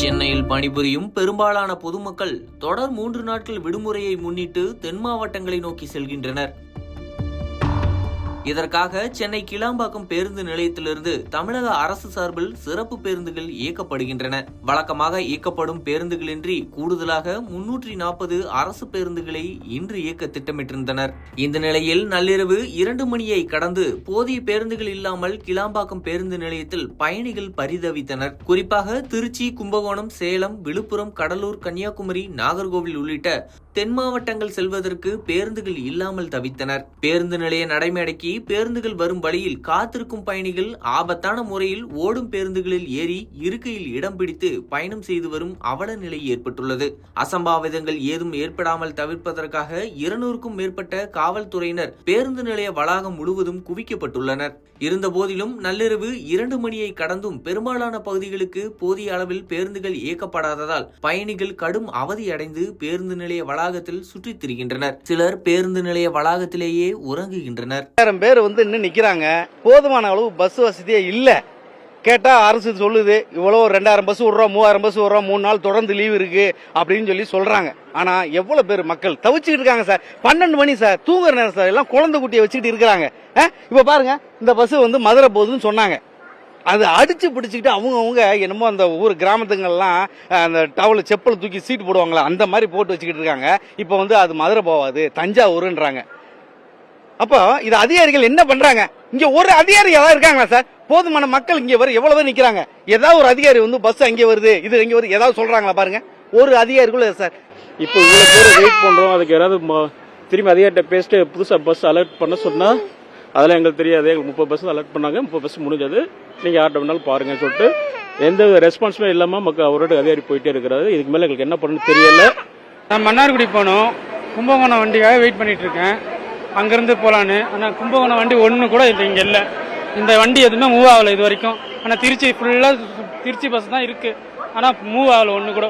சென்னையில் பணிபுரியும் பெரும்பாலான பொதுமக்கள் தொடர் 3 நாட்கள் விடுமுறையை முன்னிட்டு தென் மாவட்டங்களை நோக்கி செல்கின்றனர். இதற்காக சென்னை கிளாம்பாக்கம் பேருந்து நிலையத்திலிருந்து தமிழக அரசு சார்பில் சிறப்பு பேருந்துகள் இயக்கப்படுகின்றன. வழக்கமாக இயக்கப்படும் பேருந்துகளின்றி கூடுதலாக 340 அரசு பேருந்துகளை இன்று இயக்க திட்டமிட்டிருந்தனர். இந்த நிலையில் நள்ளிரவு 2 மணியை கடந்து போதிய பேருந்துகள் இல்லாமல் கிளாம்பாக்கம் பேருந்து நிலையத்தில் பயணிகள் பரிதவித்தனர். குறிப்பாக திருச்சி, கும்பகோணம், சேலம், விழுப்புரம், கடலூர், கன்னியாகுமரி, நாகர்கோவில் உள்ளிட்ட தென் மாவட்டங்கள் செல்வதற்கு பேருந்துகள் இல்லாமல் தவித்தனர். பேருந்து நிலைய நடைமேடைக்கு பேருந்துகள் வரும் வழியில் காத்திருக்கும் பயணிகள் ஆபத்தான முறையில் ஓடும் பேருந்துகளில் ஏறி இருக்கையில் இடம் பிடித்து பயணம் செய்து வரும் அவல நிலை ஏற்பட்டுள்ளது. அசம்பாவிதங்கள் ஏதும் ஏற்படாமல் தவிர்ப்பதற்காக 200க்கும் மேற்பட்ட காவல்துறையினர் பேருந்து நிலைய வளாகம் முழுவதும் குவிக்கப்பட்டுள்ளனர். இருந்தபோதிலும் நள்ளிரவு 2 மணியை கடந்தும் பெரும்பாலான பகுதிகளுக்கு போதிய அளவில் பேருந்துகள் இயக்கப்படாததால் பயணிகள் கடும் அவதியடைந்து பேருந்து நிலைய வளாகத்தில் சுற்றித் திரிகின்றனர். சிலர் பேருந்து நிலைய வளாகத்திலேயே உறங்குகின்றனர். பேர் இன்னும் நிக்கிறாங்க. போதுமான அளவு பஸ் வசதியே இல்ல. கேட்டா அரசு சொல்லுது இவ்வளவு 2000 பஸ் விடுறோம், 3000 பஸ் விடுறோம், 3 நாள் தொடர்ந்து லீவ் இருக்கு அப்படின்னு சொல்லி சொல்றாங்க. ஆனா எவ்வளவு பேர் மக்கள் தவிச்சுக்கிட்டு இருக்காங்க சார். 12 மணி சார், தூங்குற நேரம் சார். எல்லாம் குழந்தை குட்டியை வச்சுக்கிட்டு இருக்காங்க. இப்ப பாருங்க, இந்த பஸ் மதுரை போகுதுன்னு சொன்னாங்க. அது அடிச்சு பிடிச்சிக்கிட்டு அவங்க என்னமோ அந்த ஊர் கிராமத்துங்கள்லாம் அந்த டவல் செப்பல் தூக்கி சீட்டு போடுவாங்களா அந்த மாதிரி போட்டு வச்சுக்கிட்டு இருக்காங்க. இப்ப அது மதுரை போவாது, தஞ்சாவூர்ன்றாங்க. அப்போ இது அதிகாரிகள் என்ன பண்றாங்க? இங்க ஒரு அதிகாரி ஏதாவது இருக்காங்களா சார்? போதுமான மக்கள் இங்க வர எவ்வளவு பேர் நிக்கிறாங்க. ஏதாவது ஒரு அதிகாரி பஸ் அங்கே வருது, இது எங்க வருது, ஏதாவது சொல்றாங்களா பாருங்க. ஒரு அதிகாரிகள் சார். இப்போ இவ்வளவு பேர் வெயிட் பண்றோம். அதுக்கு யாராவது திரும்பி அதிகாரிட்ட பேசிட்டு புதுசா பஸ் அலர்ட் பண்ண சொன்னா அதெல்லாம் எங்களுக்கு தெரியாது. 30 பஸ் அலர்ட் பண்ணாங்க, 30 பஸ் முடிஞ்சது, நீங்க யார்ட்ட வேணாலும் பாருங்க சொல்லிட்டு எந்த ரெஸ்பான்ஸுமே இல்லாம மக்கள் அவரோட அதிகாரி போயிட்டே இருக்கிறாரு. இதுக்கு மேல எங்களுக்கு என்ன பண்ணணும்னு தெரியல. நான் மன்னார்குடி போனோம், கும்பகோணம் வண்டிக்காக வெயிட் பண்ணிட்டு இருக்கேன். அங்கிருந்து போலான்னு. ஆனா கும்பகோணம் வண்டி ஒண்ணு கூட இங்க இல்ல. இந்த வண்டி எதுவுமே மூவ் ஆகல இது வரைக்கும். ஆனா திருச்சி ஃபுல்லா திருச்சி பஸ் தான் இருக்கு. ஆனா மூவ் ஆகல ஒண்ணு கூட.